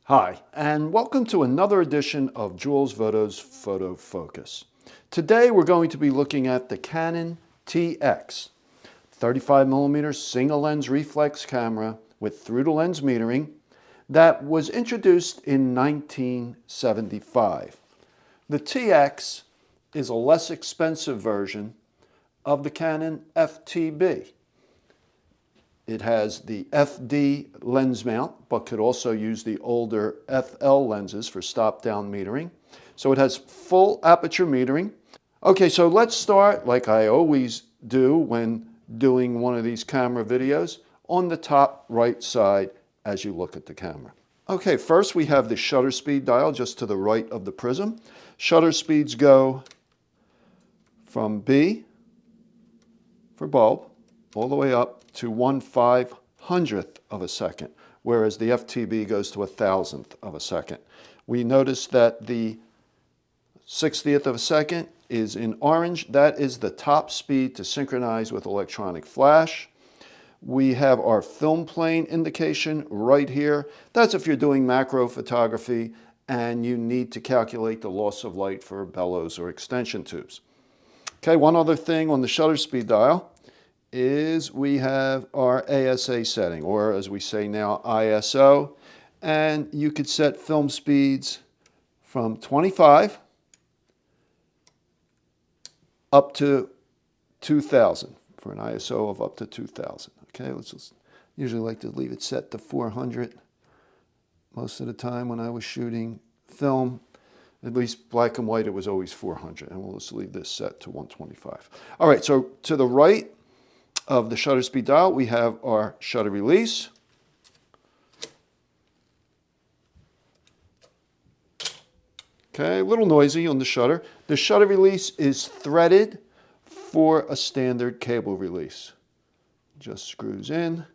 Hi, and welcome to another edition of Jules Voto's Photo Focus. Today we're going to be looking at the Canon TX, 35mm single lens reflex camera with through-the-lens metering that was introduced in 1975. The TX is a less expensive version of the Canon FTB. It has the FD lens mount, but could also use the older FL lenses for stop-down metering. So it has full aperture metering. Okay, so let's start, like I always do when doing one of these camera videos, on the top right side as you look at the camera. Okay, first we have the shutter speed dial just to the right of the prism. Shutter speeds go from B for bulb all the way up to 1/500th of a second, whereas the FTB goes to 1,000th of a second. We notice that the 60th of a second is in orange. That is the top speed to synchronize with electronic flash. We have our film plane indication right here. That's if you're doing macro photography and you need to calculate the loss of light for bellows or extension tubes. Okay, one other thing on the shutter speed dial is we have our ASA setting, or as we say now, ISO, and you could set film speeds from 25 up to 2000 for an ISO of up to 2000. Okay, let's just usually like to leave it set to 400 most of the time when I was shooting film. At least black and white, it was always 400, and we'll just leave this set to 125. All right, so to the right of the shutter speed dial, we have our shutter release. Okay, a little noisy on the shutter. The shutter release is threaded for a standard cable release. Just screws in.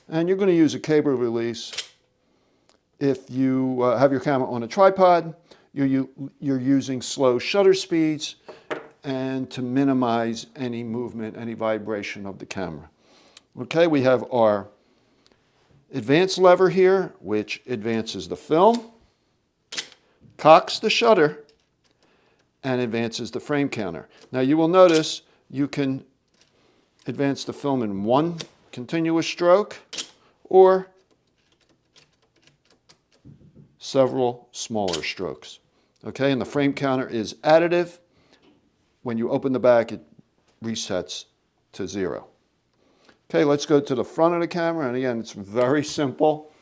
And you're going to use a cable release if you have your camera on a tripod. You're using slow shutter speeds and to minimize any movement, any vibration of the camera. Okay, we have our advance lever here, which advances the film, cocks the shutter, and advances the frame counter. Now you will notice you can advance the film in one continuous stroke or several smaller strokes. Okay, and the frame counter is additive. When you open the back, it resets to 0. Okay, let's go to the front of the camera, and again, it's very simple.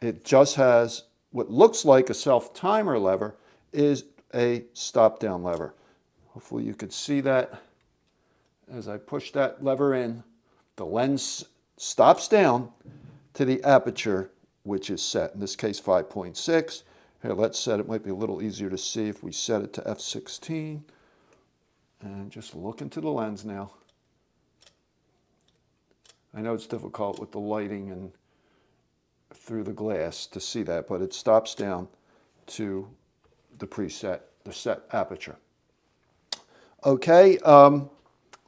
It just has what looks like a self-timer lever is a stop-down lever. Hopefully you could see that. As I push that lever in, the lens stops down to the aperture, which is set. In this case, 5.6. Here, let's set it. Might be a little easier to see if we set it to f16. And just look into the lens now. I know it's difficult with the lighting and through the glass to see that, but it stops down to the preset, the set aperture. Okay,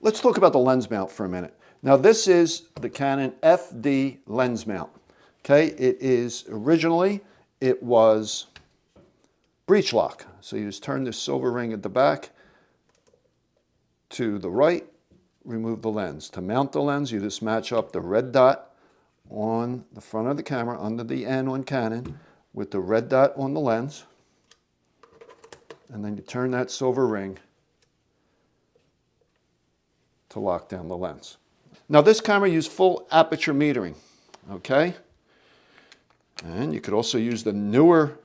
let's talk about the lens mount for a minute. Now this is the Canon FD lens mount. Okay, originally it was breech lock. So you just turn this silver ring at the back to the right, remove the lens. To mount the lens, you just match up the red dot on the front of the camera under the N on Canon with the red dot on the lens, and then you turn that silver ring to lock down the lens. Now this camera uses full aperture metering, okay? And you could also use the newer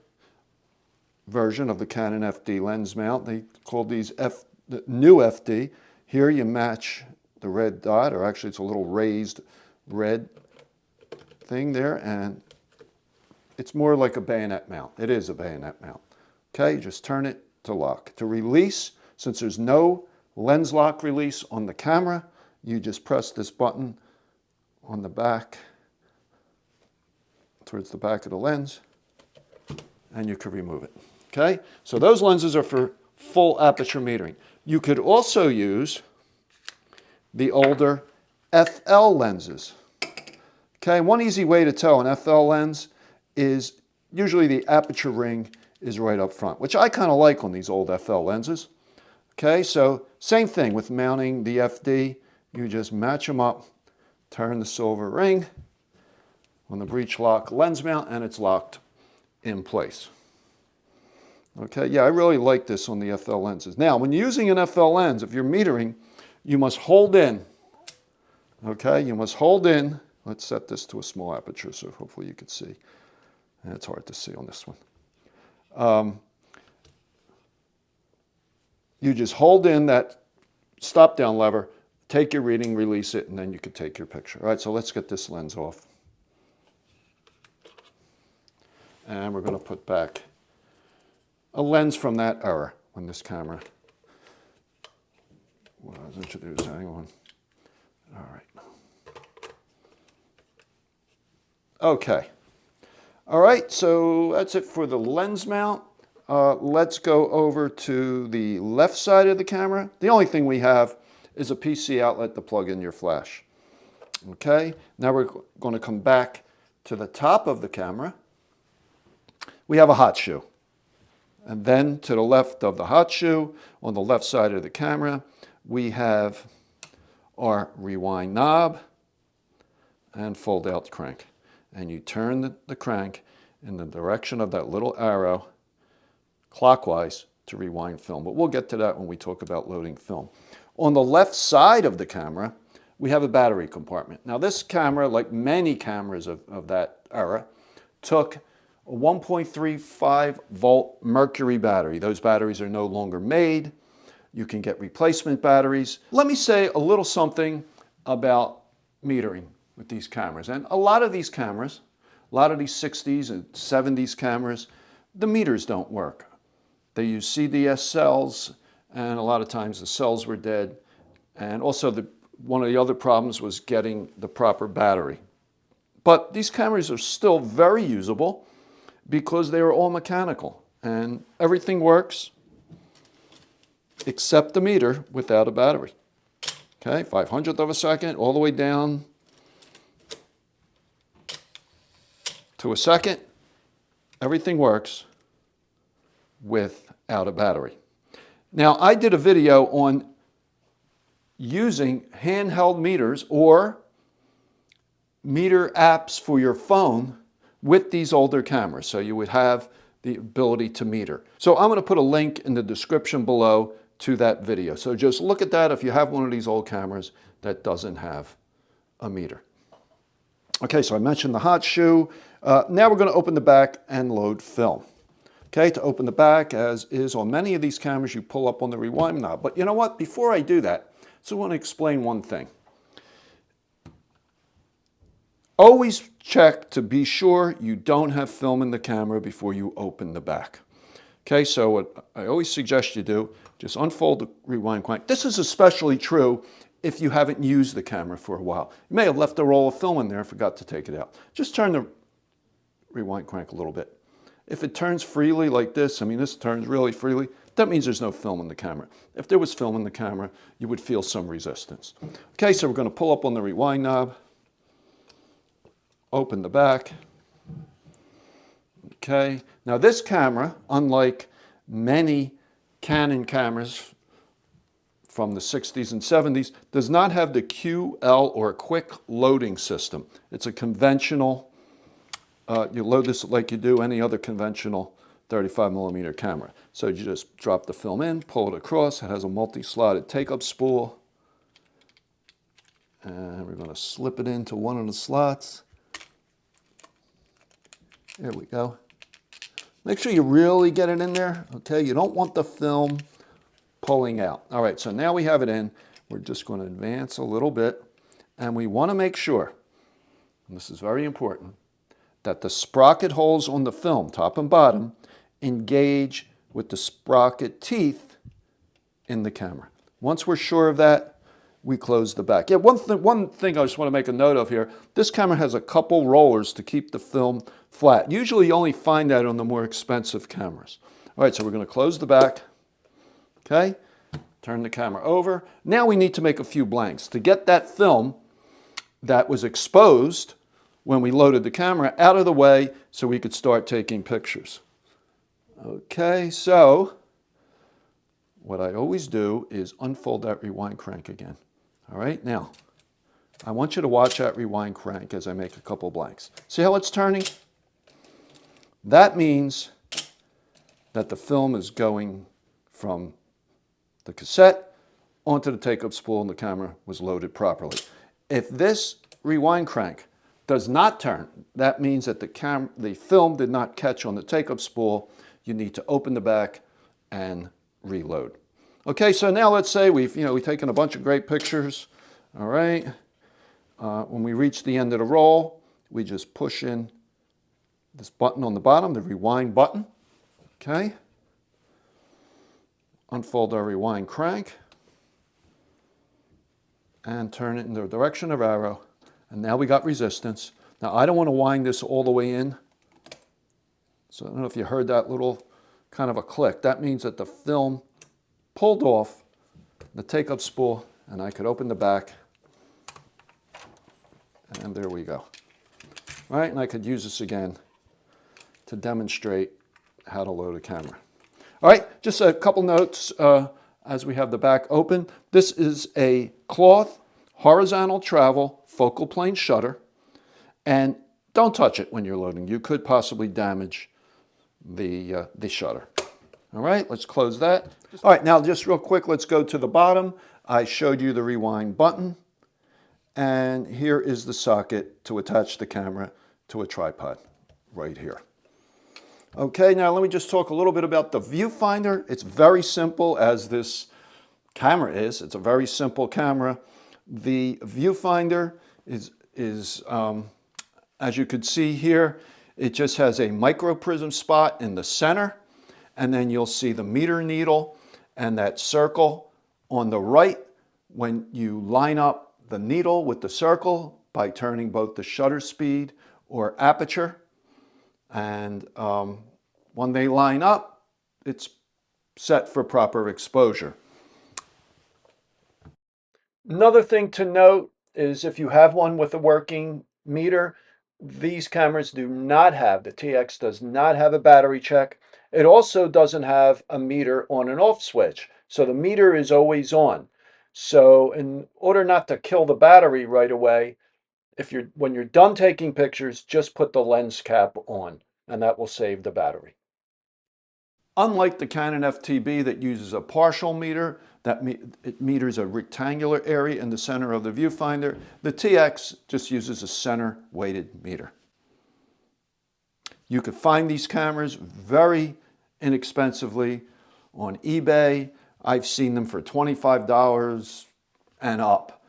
version of the Canon FD lens mount. They call these the new FD. Here you match the red dot, or actually it's a little raised red thing there, and it's more like a bayonet mount. It is a bayonet mount. Okay, just turn it to lock. To release, since there's no lens lock release on the camera, you just press this button on the back, towards the back of the lens, and you can remove it. Okay, so those lenses are for full aperture metering. You could also use the older FL lenses. Okay, one easy way to tell an FL lens is usually the aperture ring is right up front, which I kind of like on these old FL lenses. Okay, so same thing with mounting the FD. You just match them up, turn the silver ring on the breech lock lens mount, and it's locked in place. Okay, yeah, I really like this on the FL lenses. Now, when using an FL lens, if you're metering, you must hold in. Okay, you must hold in. Let's set this to a small aperture so hopefully you can see. And it's hard to see on this one. You just hold in that stop down lever, take your reading, release it, and then you can take your picture. All right, so let's get this lens off. And we're going to put back a lens from that era when this camera was introduced. Hang on. All right. Okay. All right, so that's it for the lens mount. Let's go over to the left side of the camera. The only thing we have is a PC outlet to plug in your flash. Okay, now we're going to come back to the top of the camera. We have a hot shoe. And then to the left of the hot shoe, on the left side of the camera, we have our rewind knob and fold out crank. And you turn the crank in the direction of that little arrow clockwise to rewind film. But we'll get to that when we talk about loading film. On the left side of the camera, we have a battery compartment. Now this camera, like many cameras of that era, took a 1.35 volt mercury battery. Those batteries are no longer made. You can get replacement batteries. Let me say a little something about metering with these cameras. And a lot of these cameras, a lot of these 60s and 70s cameras, the meters don't work. They use CDS cells, and a lot of times the cells were dead. And also one of the other problems was getting the proper battery. But these cameras are still very usable because they are all mechanical and everything works except the meter without a battery. Okay, 500th of a second all the way down to a second. Everything works without a battery. Now, I did a video on using handheld meters or meter apps for your phone with these older cameras, so you would have the ability to meter. So I'm going to put a link in the description below to that video. So just look at that if you have one of these old cameras that doesn't have a meter. Okay, so I mentioned the hot shoe. Now we're going to open the back and load film. Okay, to open the back, as is on many of these cameras, you pull up on the rewind knob. But you know what? Before I do that, so I want to explain one thing. Always check to be sure you don't have film in the camera before you open the back. Okay, so what I always suggest you do, just unfold the rewind crank. This is especially true if you haven't used the camera for a while. You may have left a roll of film in there and forgot to take it out. Just turn the rewind crank a little bit. If it turns freely like this, I mean this turns really freely, that means there's no film in the camera. If there was film in the camera, you would feel some resistance. Okay, so we're going to pull up on the rewind knob. Open the back. Okay, now this camera, unlike many Canon cameras from the 60s and 70s, does not have the QL or quick loading system. It's a conventional, you load this like you do any other conventional 35mm camera. So you just drop the film in, pull it across. It has a multi-slotted take-up spool. And we're going to slip it into one of the slots. There we go. Make sure you really get it in there, okay? You don't want the film pulling out. All right, so now we have it in. We're just going to advance a little bit, and we want to make sure, and this is very important, that the sprocket holes on the film, top and bottom, engage with the sprocket teeth in the camera. Once we're sure of that, we close the back. Yeah, one thing I just want to make a note of here, this camera has a couple rollers to keep the film flat. Usually you only find that on the more expensive cameras. All right, so we're going to close the back. Okay, turn the camera over. Now we need to make a few blanks. To get that film that was exposed when we loaded the camera out of the way so we could start taking pictures. Okay, so what I always do is unfold that rewind crank again. All right, now I want you to watch that rewind crank as I make a couple blanks. See how it's turning? That means that the film is going from the cassette onto the take-up spool and the camera was loaded properly. If this rewind crank does not turn, that means that the film did not catch on the take-up spool. You need to open the back and reload. Okay, so now let's say we've taken a bunch of great pictures. All right, when we reach the end of the roll, we just push in this button on the bottom, the rewind button. Okay, unfold our rewind crank and turn it in the direction of arrow. And now we got resistance. Now I don't want to wind this all the way in. So I don't know if you heard that little kind of a click. That means that the film pulled off the take-up spool and I could open the back. And there we go. All right, and I could use this again to demonstrate how to load a camera. All right, just a couple notes as we have the back open. This is a cloth horizontal travel focal plane shutter, and don't touch it when you're loading. You could possibly damage the shutter. All right, let's close that. All right, now just real quick, let's go to the bottom. I showed you the rewind button, and here is the socket to attach the camera to a tripod right here. Okay, now let me just talk a little bit about the viewfinder. It's very simple, as this camera is. It's a very simple camera. The viewfinder is as you can see here, it just has a microprism spot in the center, and then you'll see the meter needle and that circle on the right. When you line up the needle with the circle by turning both the shutter speed or aperture, and when they line up, it's set for proper exposure. Another thing to note is if you have one with a working meter, these cameras do not have, the TX does not have a battery check. It also doesn't have a meter on and off switch. So the meter is always on. So in order not to kill the battery right away, when you're done taking pictures, just put the lens cap on, and that will save the battery. Unlike the Canon FTB that uses a partial meter, it meters a rectangular area in the center of the viewfinder, the TX just uses a center weighted meter. You could find these cameras very inexpensively on eBay. I've seen them for $25 and up.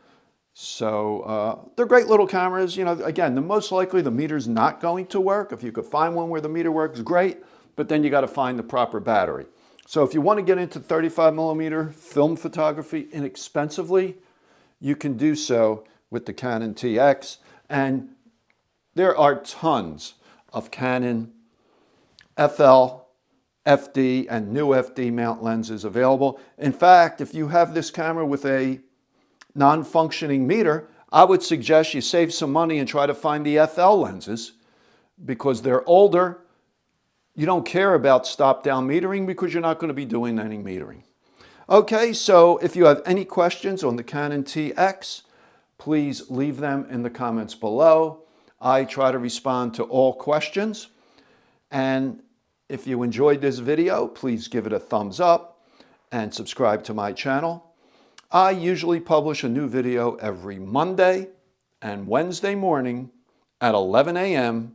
So they're great little cameras. You know, again, most likely the meter's not going to work. If you could find one where the meter works, great, but then you got to find the proper battery. So if you want to get into 35mm film photography inexpensively, you can do so with the Canon TX. And there are tons of Canon FL, FD, and new FD mount lenses available. In fact, if you have this camera with a non-functioning meter, I would suggest you save some money and try to find the FL lenses, because they're older. You don't care about stop-down metering because you're not going to be doing any metering. Okay, so if you have any questions on the Canon TX, please leave them in the comments below. I try to respond to all questions. And if you enjoyed this video, please give it a thumbs up and subscribe to my channel. I usually publish a new video every Monday and Wednesday morning at 11 a.m.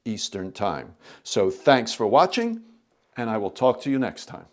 Eastern Time. So thanks for watching, and I will talk to you next time.